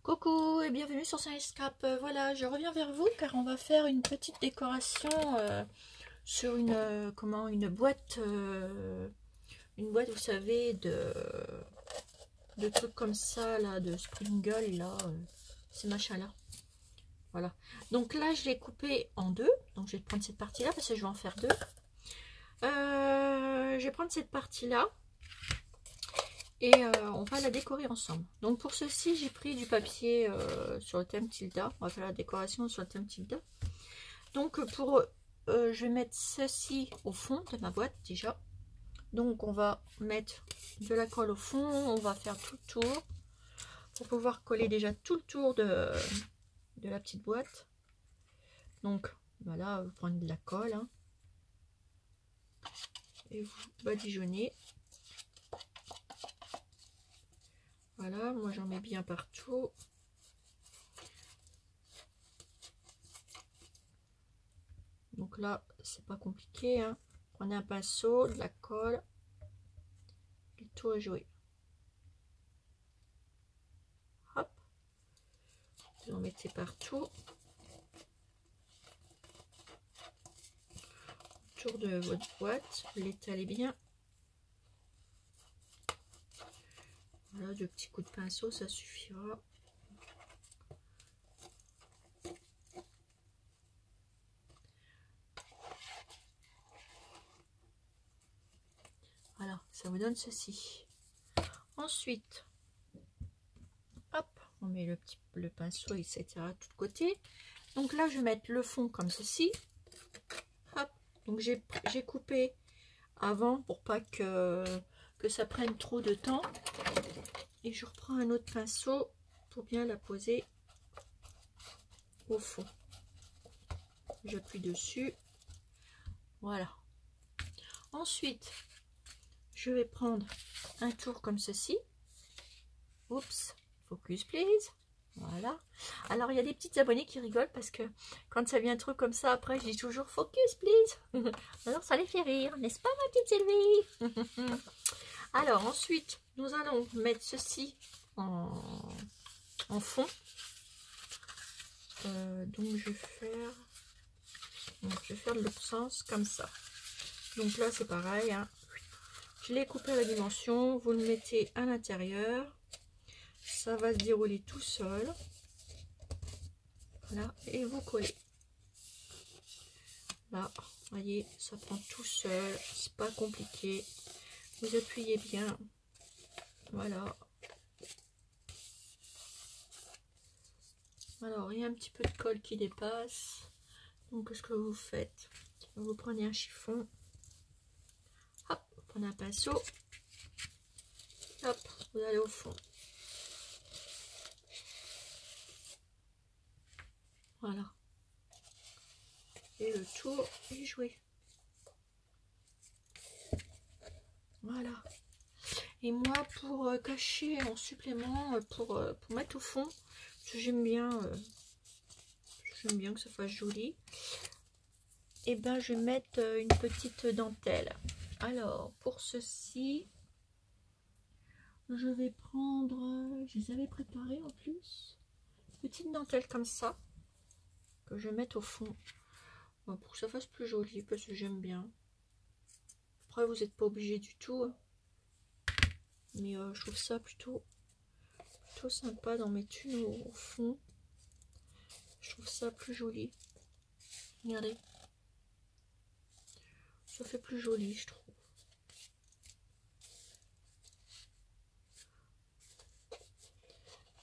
Coucou et bienvenue sur Scrap. Voilà, je reviens vers vous car on va faire une petite décoration sur une boîte, vous savez, de trucs comme ça là, de Springle là, ces machins là. Voilà. Donc là, je l'ai coupé en deux. Donc je vais prendre cette partie là parce que je vais en faire deux. Je vais prendre cette partie là. Et on va la décorer ensemble. Donc pour ceci, j'ai pris du papier sur le thème Tilda. On va faire la décoration sur le thème Tilda. Donc je vais mettre ceci au fond de ma boîte déjà. Donc on va mettre de la colle au fond. On va faire tout le tour pour pouvoir coller déjà tout le tour de la petite boîte. Donc voilà, vous prenez de la colle hein, et vous badigeonnez. Voilà, moi j'en mets bien partout. Donc là, c'est pas compliqué. Hein. Prenez un pinceau, de la colle, et tout est joué. Hop. Vous en mettez partout. Autour de votre boîte, vous l'étalez bien. Voilà, deux petits coups de pinceau, ça suffira. Voilà, ça vous donne ceci. Ensuite, hop, on met le pinceau, etc. tout de côté. Donc là, je vais mettre le fond comme ceci. Hop, donc j'ai coupé avant pour pas que ça prenne trop de temps. Et je reprends un autre pinceau pour bien la poser au fond. J'appuie dessus. Voilà. Ensuite, je vais prendre un tour comme ceci. Oups, focus please. Voilà. Alors, il y a des petites abonnées qui rigolent parce que quand ça vient trop comme ça, après, je dis toujours focus please. Alors, ça les fait rire, n'est-ce pas, ma petite Sylvie? Alors, ensuite, nous allons mettre ceci en fond. Donc, je vais faire de l'autre sens comme ça. Donc là, c'est pareil. Hein. Je l'ai coupé à la dimension. Vous le mettez à l'intérieur. Ça va se dérouler tout seul. Voilà. Et vous collez. Là, voyez, ça prend tout seul. C'est pas compliqué. Vous appuyez bien. Voilà. Alors, il y a un petit peu de colle qui dépasse. Donc, ce que vous faites, vous prenez un chiffon. Hop, vous prenez un pinceau. Hop, vous allez au fond. Voilà. Et le tour est joué. Voilà. Et moi, pour cacher en supplément, pour mettre au fond, parce que j'aime bien que ça fasse joli, et ben je vais mettre une petite dentelle. Alors, pour ceci, je vais prendre, je les avais préparées en plus, petite dentelle comme ça, que je vais mettre au fond, pour que ça fasse plus joli, parce que j'aime bien. Après, vous n'êtes pas obligé du tout, hein. Mais je trouve ça plutôt sympa d'en mettre une au fond. Je trouve ça plus joli. Regardez. Ça fait plus joli, je trouve.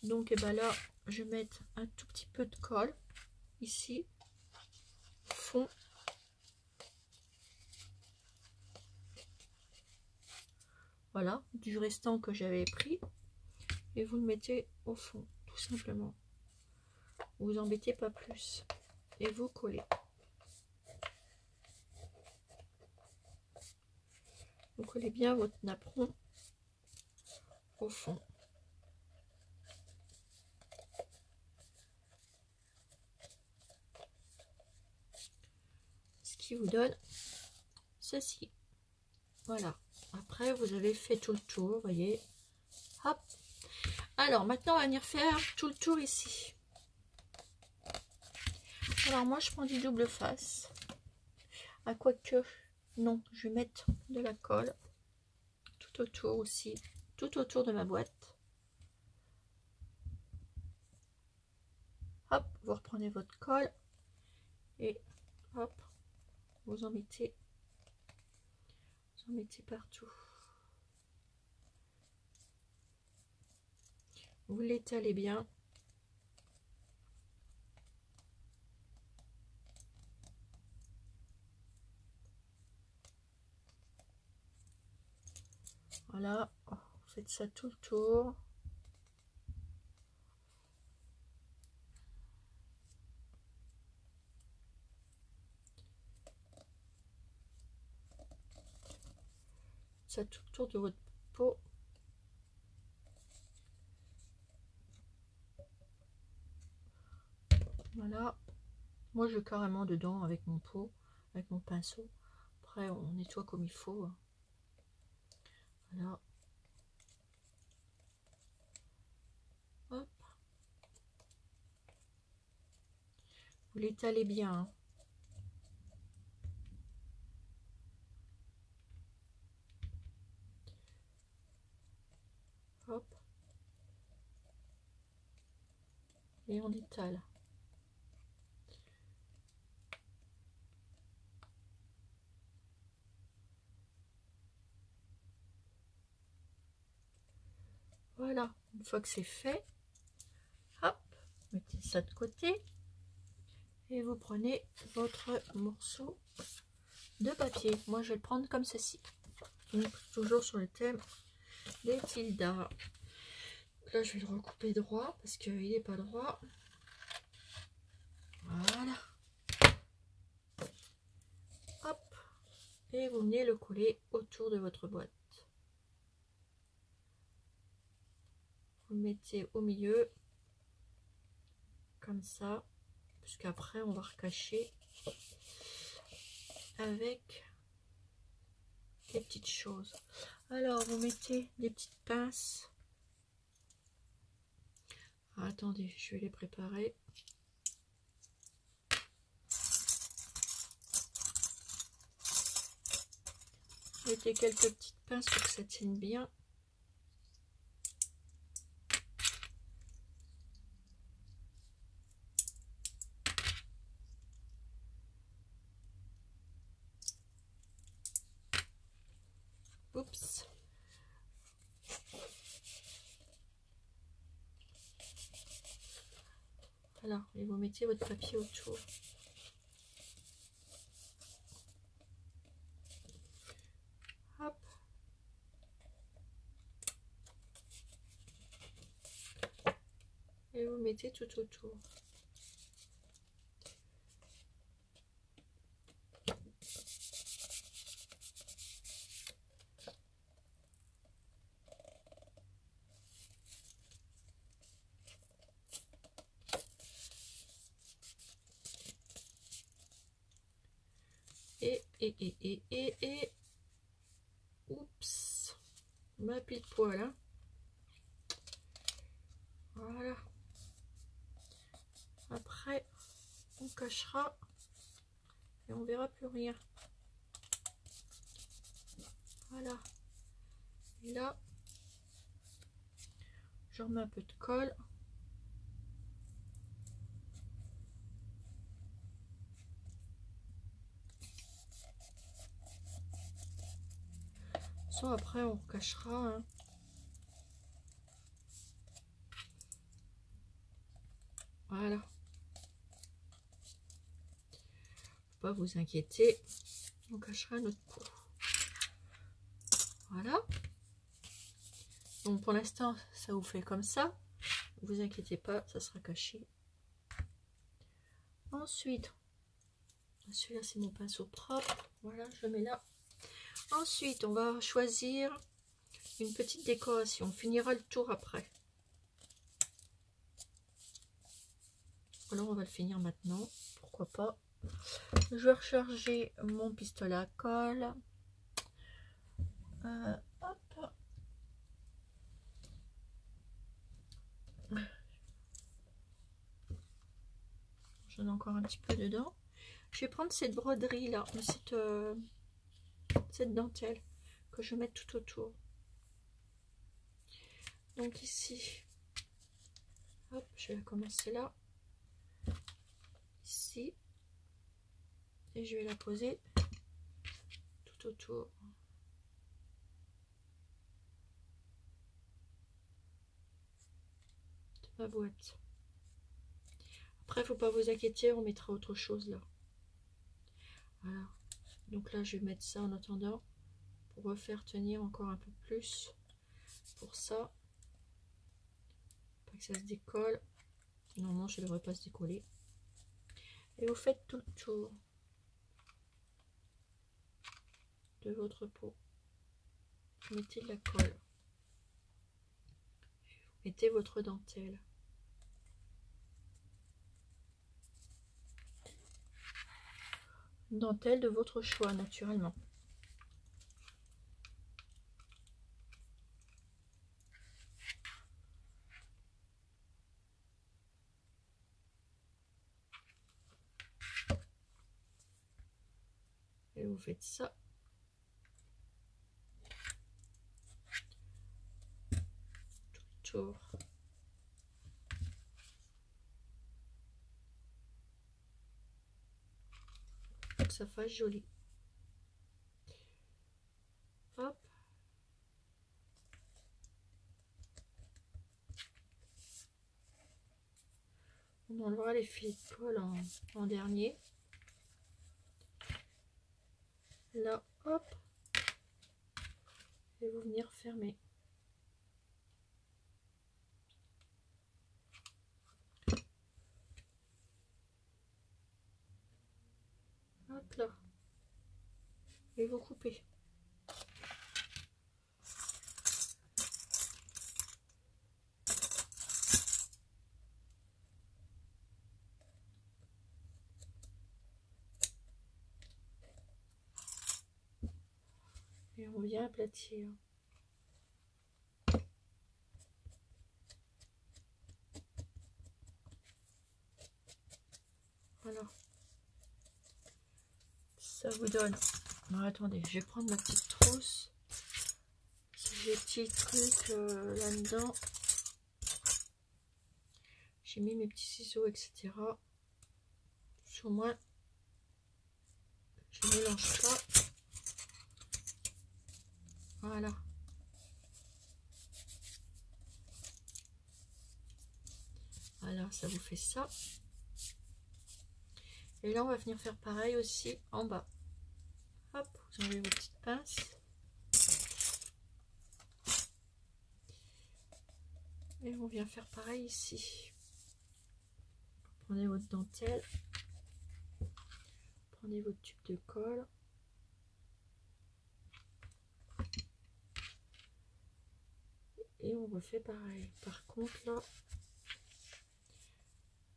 Donc, et ben là, je vais mettre un tout petit peu de colle ici, au fond. Voilà, du restant que j'avais pris. Et vous le mettez au fond, tout simplement. Vous embêtez pas plus. Et vous collez. Vous collez bien votre napperon au fond. Ce qui vous donne ceci. Voilà. Après, vous avez fait tout le tour, vous voyez. Hop. Alors, maintenant, on va venir faire tout le tour ici. Alors, moi, je prends du double face. Ah, quoique, non, je vais mettre de la colle tout autour aussi, tout autour de ma boîte. Hop, vous reprenez votre colle et hop, vous en mettez partout. Vous l'étalez bien. Voilà, vous faites ça tout le tour. Ça tout le tour de votre peau. Voilà. Moi, je vais carrément dedans avec mon pot, avec mon pinceau. Après, on nettoie comme il faut. Voilà. Hop. Vous l'étalez bien. Hein. Hop. Et on étale. Voilà, une fois que c'est fait, hop, mettez ça de côté et vous prenez votre morceau de papier. Moi, je vais le prendre comme ceci. Donc, toujours sur le thème des tildas. Là, je vais le recouper droit parce qu'il n'est pas droit. Voilà. Hop. Et vous venez le coller autour de votre boîte. Vous le mettez au milieu. Comme ça. Puisqu'après, on va recacher avec des petites choses. Alors, vous mettez des petites pinces. Ah, attendez, je vais les préparer. Mettez quelques petites pinces pour que ça tienne bien. Oups. Voilà, et vous mettez votre papier autour. Hop. Et vous mettez tout autour. Et oups, ma pile poil, hein. Voilà. Après, on cachera et on verra plus rien. Voilà. Et là, je remets un peu de colle. Ça, après, on cachera. Hein. Voilà. Faut pas vous inquiéter. On cachera notre peau. Voilà. Donc pour l'instant, ça vous fait comme ça. Ne vous inquiétez pas, ça sera caché. Ensuite, celui-là c'est mon pinceau propre. Voilà, je le mets là. Ensuite, on va choisir une petite décoration. On finira le tour après. Alors on va le finir maintenant. Pourquoi pas. Je vais recharger mon pistolet à colle. Hop. J'en ai encore un petit peu dedans. Je vais prendre cette broderie là, cette dentelle que je vais mettre tout autour. Donc ici, hop, je vais commencer là, ici, et je vais la poser tout autour. De ma boîte. Après, faut pas vous inquiéter, on mettra autre chose là. Voilà. Donc là, je vais mettre ça en attendant pour refaire tenir encore un peu plus. Pour ça, pas que ça se décolle. Normalement, ça ne devrait pas se décoller. Et vous faites tout le tour de votre peau. Vous mettez de la colle. Vous mettez votre dentelle. Une dentelle de votre choix, naturellement. Et vous faites ça. Tout le tour. Pour que ça fasse joli. Hop. On enlèvera les filets de colle en dernier. Là, hop. Et vous venir fermer. Hop là. Et vous coupez. Et on vient aplatir. Voilà. Ça vous donne. Non, attendez, je vais prendre ma petite trousse. J'ai des petits trucs là-dedans. J'ai mis mes petits ciseaux, etc. Sur moi, je ne mélange pas. Voilà. Voilà, ça vous fait ça. Et là, on va venir faire pareil aussi en bas. Hop, vous enlevez vos petites pinces. Et on vient faire pareil ici. Prenez votre dentelle. Prenez votre tube de colle. Et on refait pareil. Par contre, là,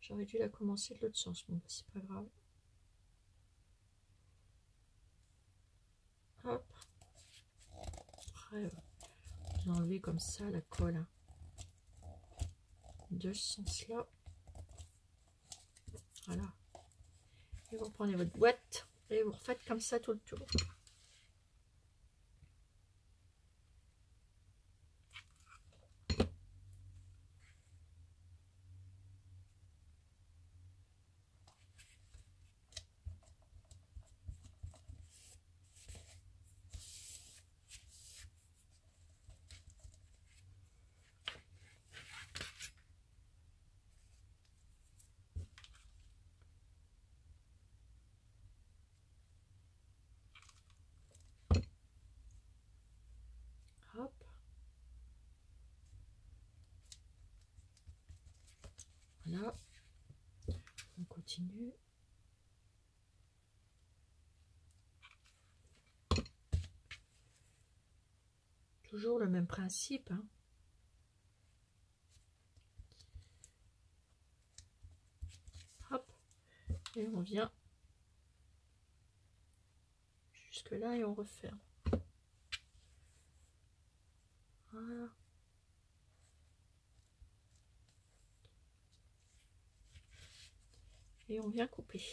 j'aurais dû la commencer de l'autre sens. Bon, c'est pas grave. Hop. Après, vous enlevez comme ça la colle. Hein. De ce sens-là. Voilà. Et vous prenez votre boîte et vous refaites comme ça tout le tour. Hop. Voilà. On continue. Toujours le même principe. Hein. Hop. Et on vient jusque là et on referme. Voilà. et on vient couper.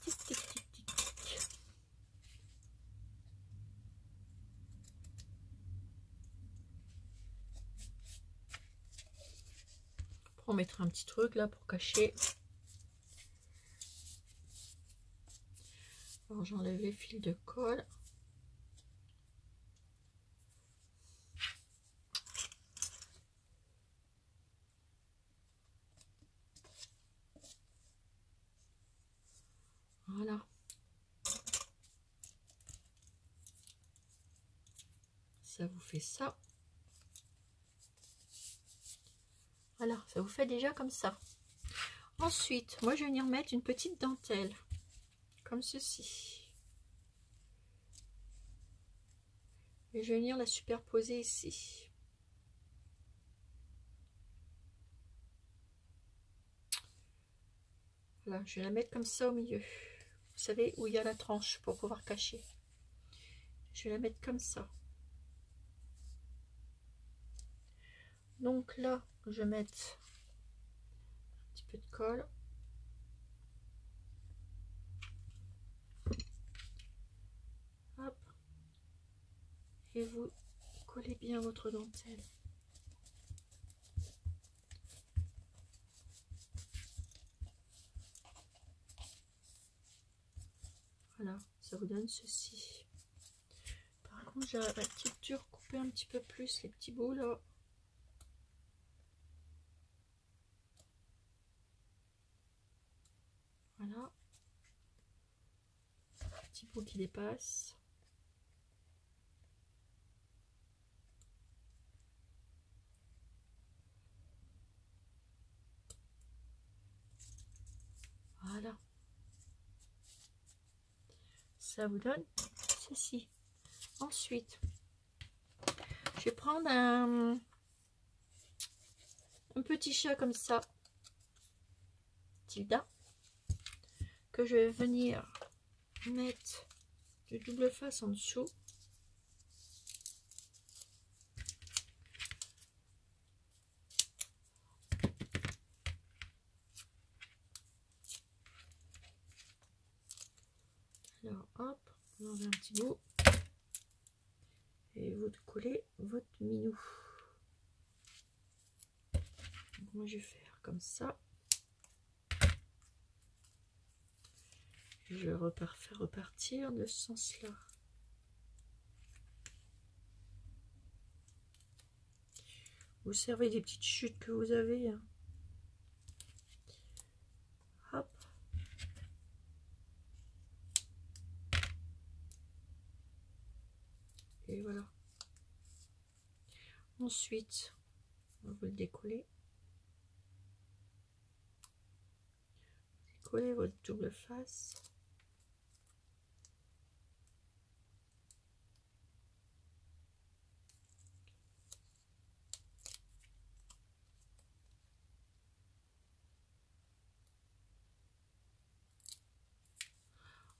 Tic, tic, tic, tic, tic. On mettra un petit truc là pour cacher. Alors j'enlève les fils de colle. Voilà. Ça vous fait ça. Voilà, ça vous fait déjà comme ça. Ensuite, moi je vais venir mettre une petite dentelle. Comme ceci. Et je vais venir la superposer ici. Voilà, je vais la mettre comme ça au milieu. Vous savez où il y a la tranche pour pouvoir cacher. Je vais la mettre comme ça. Donc là, je vais mettre un petit peu de colle. Hop. Et vous collez bien votre dentelle. Voilà, ça vous donne ceci. Par contre, j'ai la petite dure couper un petit peu plus les petits bouts là. Voilà. Petit bout qui dépasse. Voilà. Ça vous donne ceci. Ensuite, je vais prendre un petit chat comme ça, Tilda, que je vais venir mettre du double face en dessous. Alors hop, on enlève un petit bout et vous collez votre minou. Donc moi je vais faire comme ça. Je vais faire repartir de ce sens là. Vous servez des petites chutes que vous avez, hein. Hop. Et voilà. Ensuite, on va le décoller. Décollez votre double face.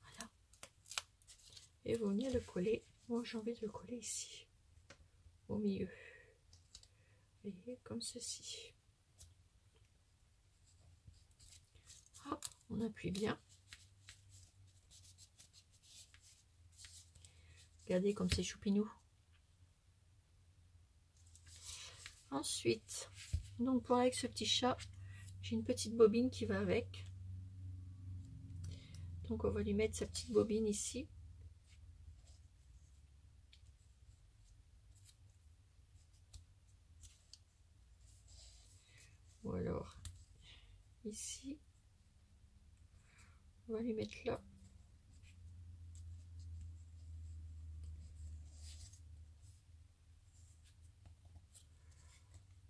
Voilà. Et vous venez le coller. Moi, j'ai envie de le coller ici, au milieu. Vous voyez, comme ceci. Hop, on appuie bien. Regardez comme c'est choupinou. Ensuite, donc pour avec ce petit chat, j'ai une petite bobine qui va avec. Donc on va lui mettre sa petite bobine ici. Ou alors ici. On va lui mettre là.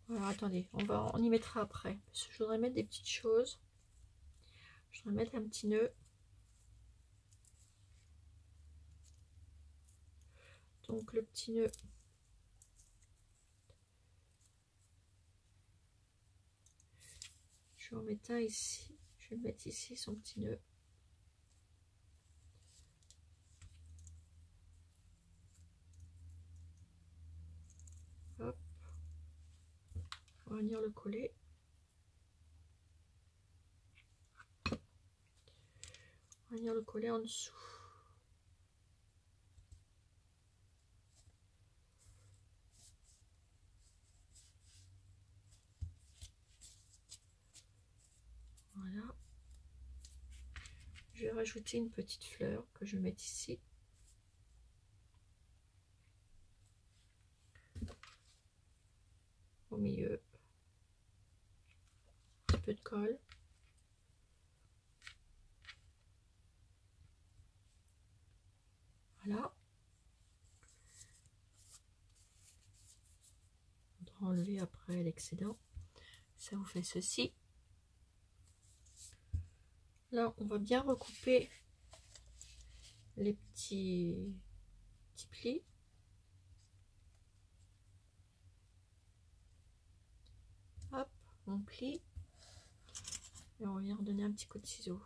Alors attendez, on y mettra après. Parce que je voudrais mettre des petites choses. Je voudrais mettre un petit nœud. Donc le petit nœud. Je vais en mettre un ici. Je vais le mettre ici, son petit nœud. Hop. On va venir le coller. On va venir le coller en dessous. Voilà. Je vais rajouter une petite fleur que je vais mettre ici. Au milieu. Un petit peu de colle. Voilà. On va enlever après l'excédent. Ça vous fait ceci. Là, on va bien recouper les petits plis. Hop, on plie. Et on vient redonner un petit coup de ciseau.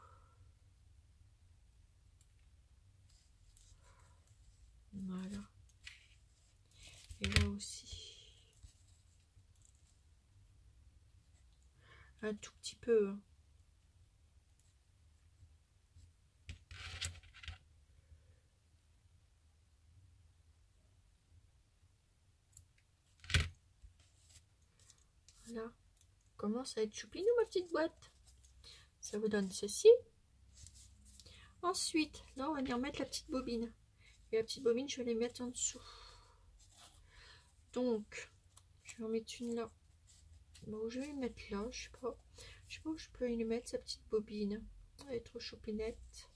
Voilà. Et là aussi. Un tout petit peu. Hein. Voilà. Commence à être choupinou ma petite boîte. Ça vous donne ceci. Ensuite, là, on va venir mettre la petite bobine. Et la petite bobine, je vais les mettre en dessous. Donc, je vais en mettre une là. Bon, je vais les mettre là, je sais pas où je peux lui mettre sa petite bobine. Elle est trop choupinette.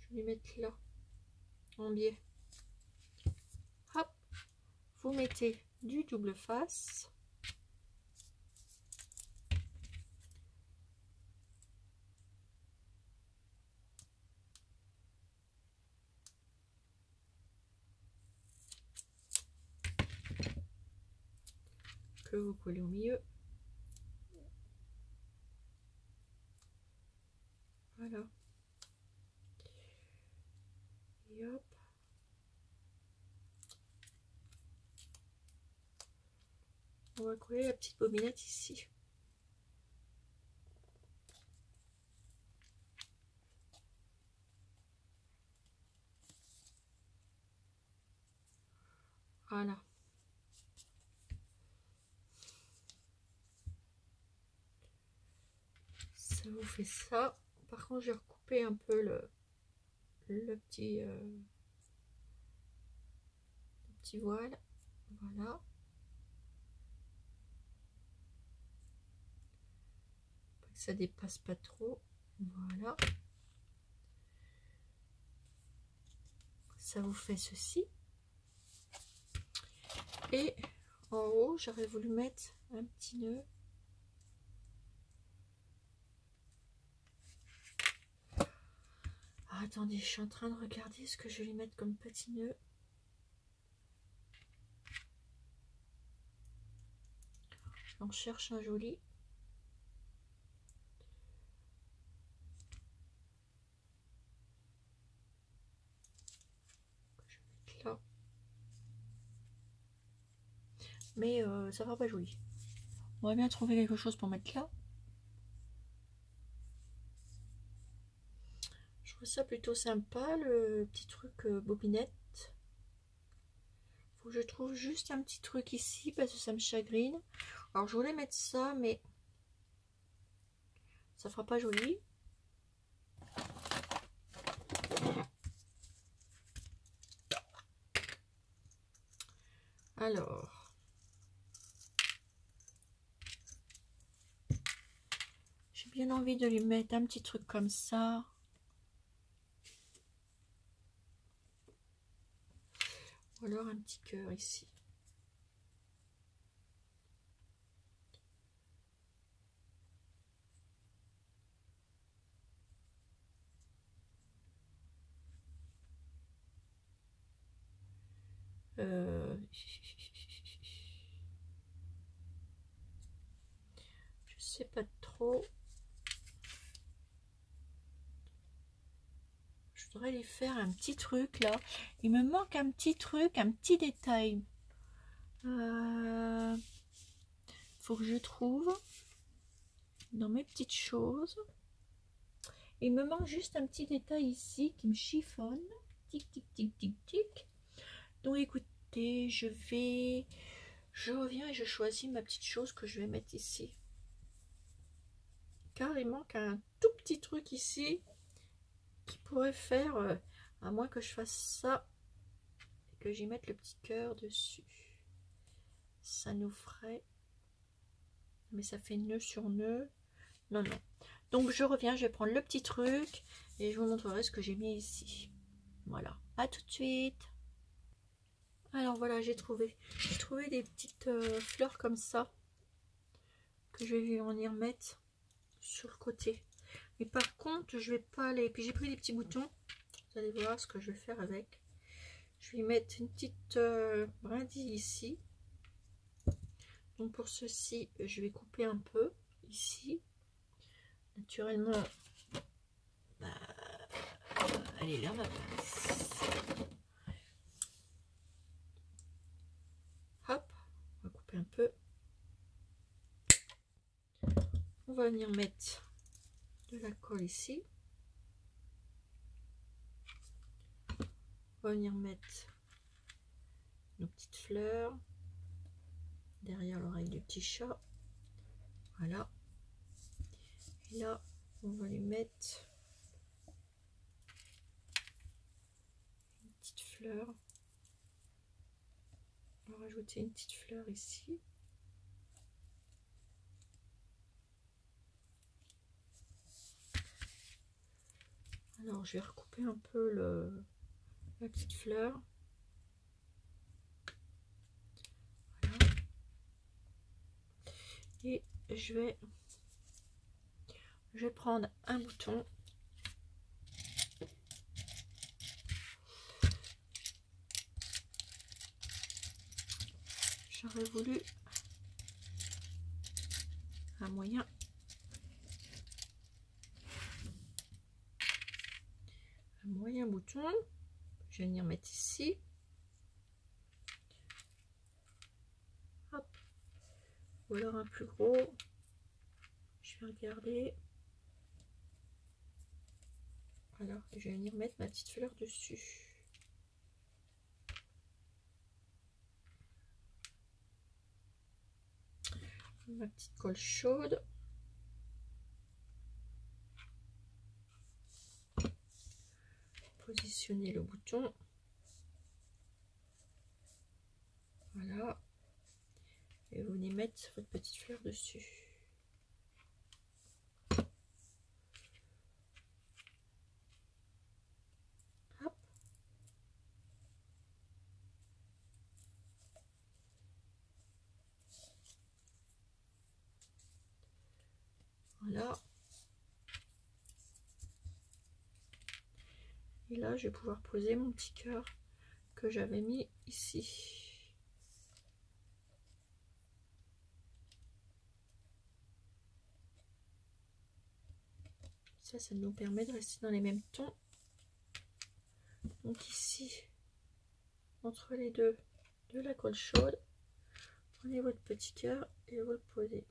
Je vais lui mettre là, en biais. Hop, vous mettez du double face. Que vous collez au milieu. Voilà. Et hop. On va coller la petite bobinette ici. Voilà. Ça vous fait ça. Par contre, j'ai recoupé un peu le petit voile. Voilà. Pour que ça dépasse pas trop. Voilà. Ça vous fait ceci. Et en haut, j'aurais voulu mettre un petit nœud. Ah, attendez, je suis en train de regarder ce que je vais lui mettre comme petit nœud. On cherche un joli. Je vais mettre là. Mais ça va pas joli. On va bien trouver quelque chose pour mettre là. Je trouve ça plutôt sympa, le petit truc bobinette. Faut que je trouve juste un petit truc ici parce que ça me chagrine. Alors je voulais mettre ça, mais ça fera pas joli. Alors, j'ai bien envie de lui mettre un petit truc comme ça. Ou alors un petit cœur ici. Je sais pas trop. Je voudrais lui faire un petit truc là. Il me manque un petit truc, un petit détail. Faut que je trouve dans mes petites choses. Il me manque juste un petit détail ici qui me chiffonne. Tic, tic, tic, tic, tic. Donc écoutez, je reviens et je choisis ma petite chose que je vais mettre ici. Car il manque un tout petit truc ici qui pourrait faire, à moins que je fasse ça et que j'y mette le petit cœur dessus. Ça nous ferait, mais ça fait nœud sur nœud. Non, non. Donc je reviens, je vais prendre le petit truc et je vous montrerai ce que j'ai mis ici. Voilà, à tout de suite. Alors voilà, j'ai trouvé des petites fleurs comme ça que je vais venir mettre sur le côté. Mais par contre, je vais pas les... Puis j'ai pris des petits boutons. Vous allez voir ce que je vais faire avec. Je vais mettre une petite brindille ici. Donc pour ceci, je vais couper un peu ici. Naturellement, bah, elle est là ma place. Hop, on va couper un peu. On va venir mettre de la colle ici. On va venir mettre nos petites fleurs derrière l'oreille du petit chat. Voilà. Et là, on va lui mettre une petite fleur. On va rajouter une petite fleur ici. Alors, je vais recouper un peu la petite fleur. Voilà. Et je vais prendre un bouton. J'aurais voulu un moyen bouton. Je vais venir mettre ici. Hop. Ou alors un plus gros. Je vais regarder. Voilà, je vais venir mettre ma petite fleur dessus. Ma petite colle chaude. Positionner le bouton. Voilà. Et vous venez mettre votre petite fleur dessus. Hop. Voilà. Et là, je vais pouvoir poser mon petit cœur que j'avais mis ici. Ça nous permet de rester dans les mêmes tons. Donc ici, entre les deux, de la colle chaude, prenez votre petit cœur et vous le posez.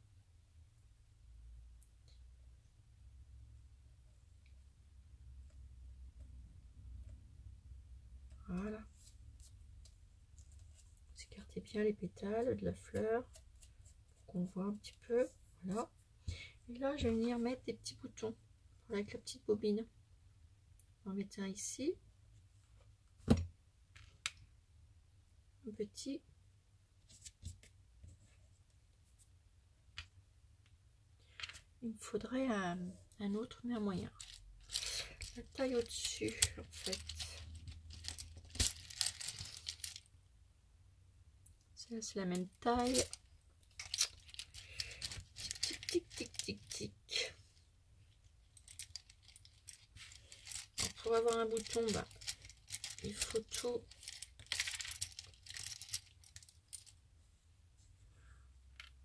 Voilà. Vous écartez bien les pétales de la fleur pour qu'on voit un petit peu. Voilà. Et là, je vais venir mettre des petits boutons avec la petite bobine. On va en mettre un ici. Un petit. Il me faudrait un autre, mais un moyen. La taille au-dessus, en fait. C'est la même taille. Tic, tic, tic, tic, tic. Pour avoir un bouton, bah, il faut tout.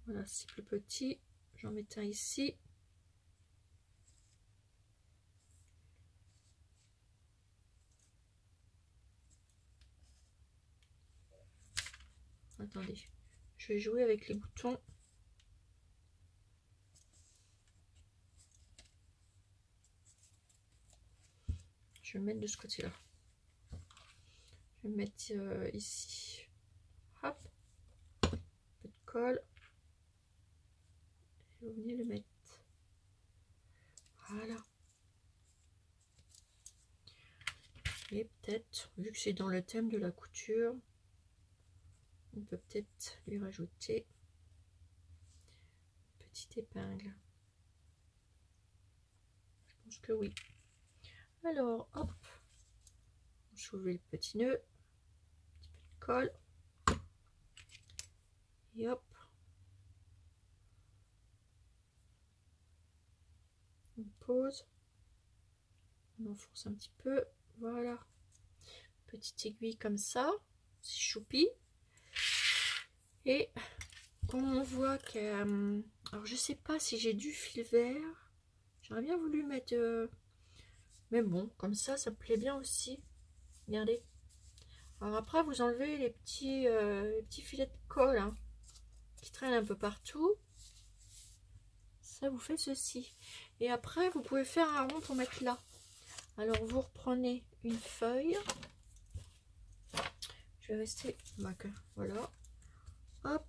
Voilà, c'est plus petit. J'en mets un ici. Attendez, je vais jouer avec les boutons. Je vais le mettre de ce côté-là. Je vais le mettre ici. Hop. Un peu de colle. Et vous venez le mettre. Voilà. Et peut-être, vu que c'est dans le thème de la couture, on peut peut-être lui rajouter une petite épingle. Je pense que oui. Alors, hop, on soulève le petit nœud, un petit peu de colle, et hop, on pose, on enfonce un petit peu, voilà, petite aiguille comme ça, c'est choupi, et comme on voit que, alors je sais pas si j'ai du fil vert, j'aurais bien voulu mettre, mais bon, comme ça me plaît bien aussi, regardez. Alors après, vous enlevez les petits filets de colle hein, qui traînent un peu partout. Ça vous fait ceci. Et après, vous pouvez faire un rond pour mettre là. Alors, vous reprenez une feuille. Je vais rester... Voilà. Hop.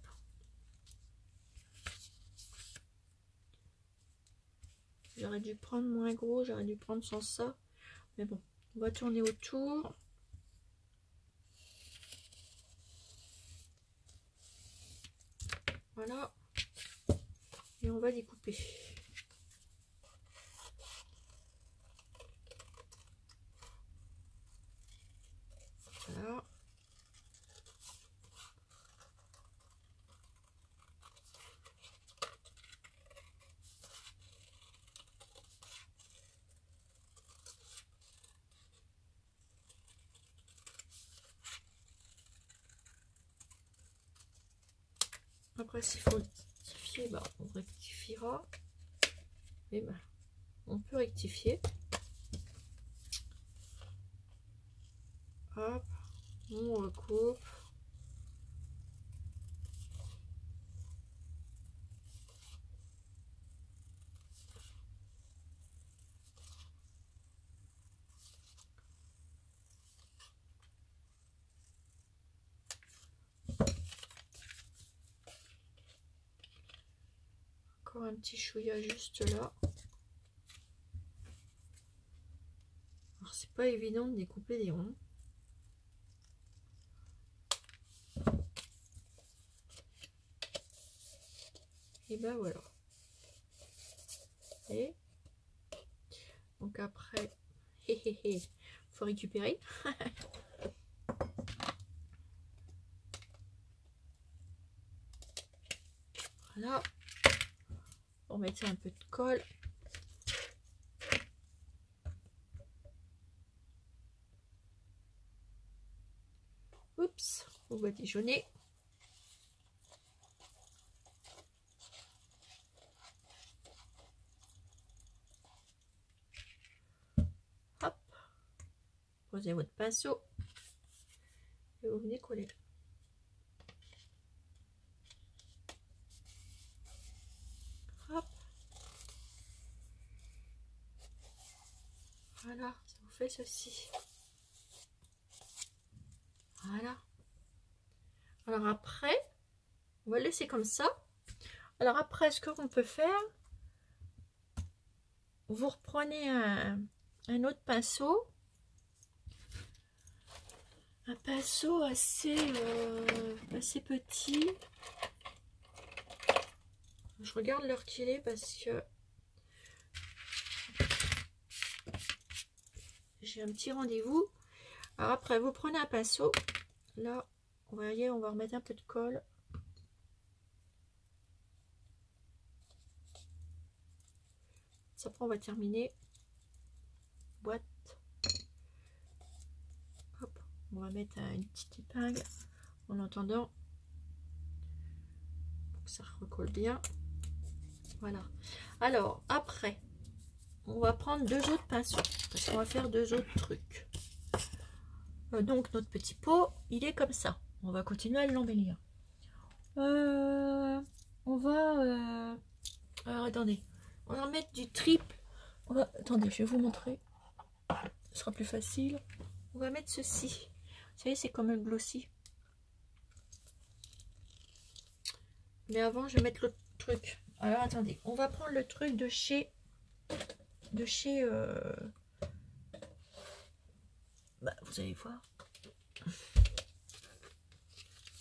J'aurais dû prendre moins gros. J'aurais dû prendre sans ça. Mais bon, on va tourner autour. Voilà. Et on va découper. Voilà. Après, s'il faut rectifier, bah, on rectifiera. Et bah, on peut rectifier. Hop, on recoupe. Encore un petit chouïa juste là. Alors c'est pas évident de découper des ronds. Et ben voilà. Et donc après, faut récupérer. Voilà. On va mettre un peu de colle. Oups, on va badigeonner. Hop. Posez votre pinceau. Et vous venez coller. Hop. Voilà, ça vous fait ceci. Voilà. Alors après, on va le laisser comme ça. Alors après, ce qu'on peut faire, vous reprenez un autre pinceau. Un pinceau assez petit. Je regarde l'heure qu'il est parce que j'ai un petit rendez-vous. Alors après, vous prenez un pinceau. Là, vous voyez, on va remettre un peu de colle. Après, on va terminer. Boîte. Hop, on va mettre une petite épingle en attendant pour que ça recolle bien. Voilà. Alors, après, on va prendre deux autres pinceaux parce qu'on va faire deux autres trucs. Donc, notre petit pot, il est comme ça. On va continuer à l'embellir. On va... alors, attendez. On va mettre du triple. Attendez, je vais vous montrer. ce sera plus facile. On va mettre ceci. Vous savez, c'est comme un glossy. Mais avant, je vais mettre le truc. Alors, attendez. On va prendre le truc de chez... Bah, vous allez voir.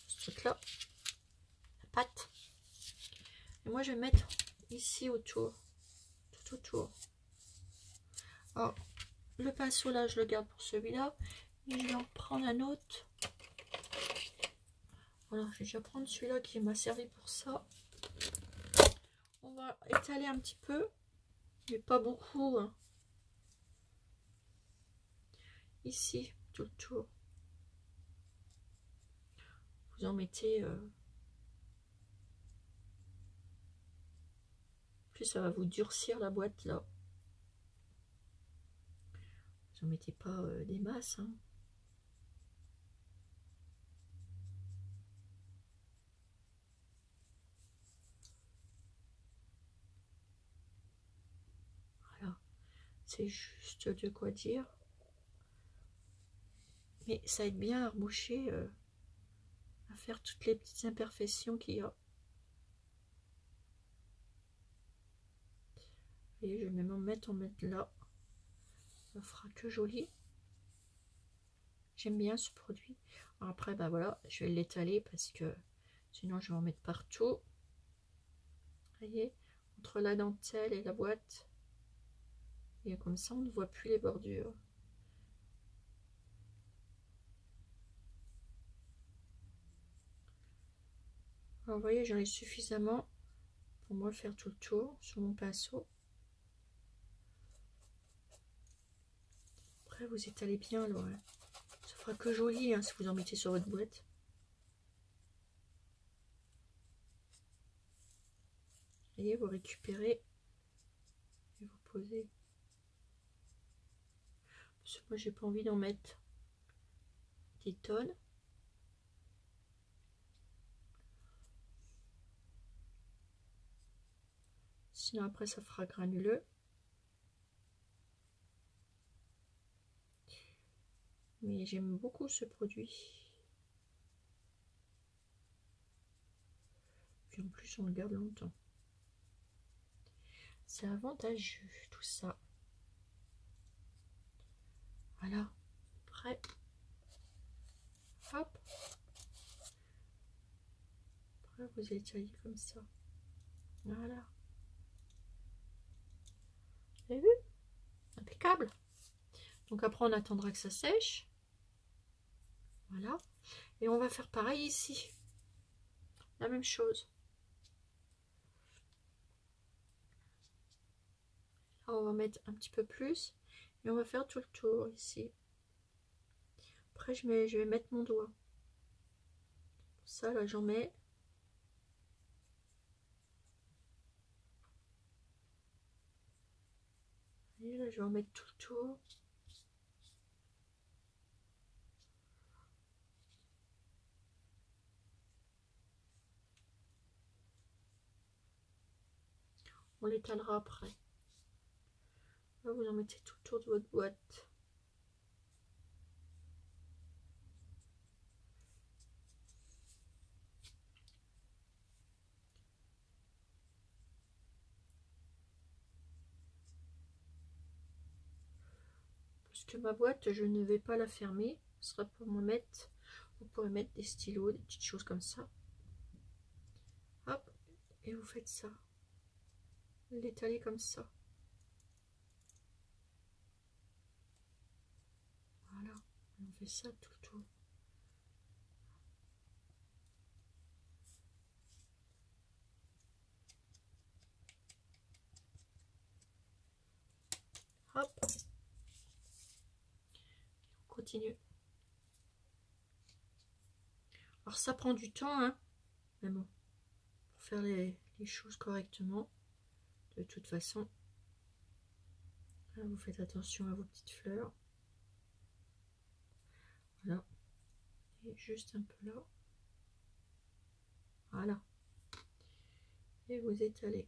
Ce truc-là. La pâte. Et moi, je vais mettre ici autour. Tout autour. Alors, le pinceau, là, je le garde pour celui-là. Et je vais en prendre un autre. Voilà, je vais déjà prendre celui-là qui m'a servi pour ça. On va étaler un petit peu, mais pas beaucoup. Hein. Ici, tout le tour. Vous en mettez... Plus ça va vous durcir la boîte là. Vous en mettez pas des masses. Hein. Voilà. C'est juste de quoi dire. Mais ça aide bien à reboucher, à faire toutes les petites imperfections qu'il y a. Et je vais même en mettre là. Ça fera que joli. J'aime bien ce produit. Alors après, bah voilà, je vais l'étaler parce que sinon je vais en mettre partout. Vous voyez, entre la dentelle et la boîte. Et comme ça, on ne voit plus les bordures. Alors, vous voyez, j'en ai suffisamment pour moi faire tout le tour sur mon pinceau. Après, vous étalez bien, là. Hein. Ça fera que joli hein, si vous en mettez sur votre boîte. Vous voyez, vous récupérez et vous posez. Parce que moi, j'ai pas envie d'en mettre des tonnes. Sinon, après, ça fera granuleux. Mais j'aime beaucoup ce produit. Puis en plus, on le garde longtemps. C'est avantageux, tout ça. Voilà. Prêt. Hop. Après, vous étalez comme ça. Voilà. Vous avez vu? Impeccable. Donc après, on attendra que ça sèche. Voilà. Et on va faire pareil ici. La même chose. Là, on va mettre un petit peu plus. Et on va faire tout le tour ici. Après, je vais mettre mon doigt. Ça, là, j'en mets. Et là, je vais en mettre tout le tour. On l'étalera après. Là, vous en mettez tout autour de votre boîte. Parce que ma boîte, je ne vais pas la fermer. Ce sera pour me mettre... Vous pourrez mettre des stylos, des petites choses comme ça. Hop. Et vous faites ça. Vous l'étalez comme ça. Voilà. On fait ça tout le tour. Hop. On continue. Alors ça prend du temps, hein. Mais bon, pour faire les choses correctement, de toute façon, là, vous faites attention à vos petites fleurs. Voilà. Et juste un peu là. Voilà. Et vous étalez.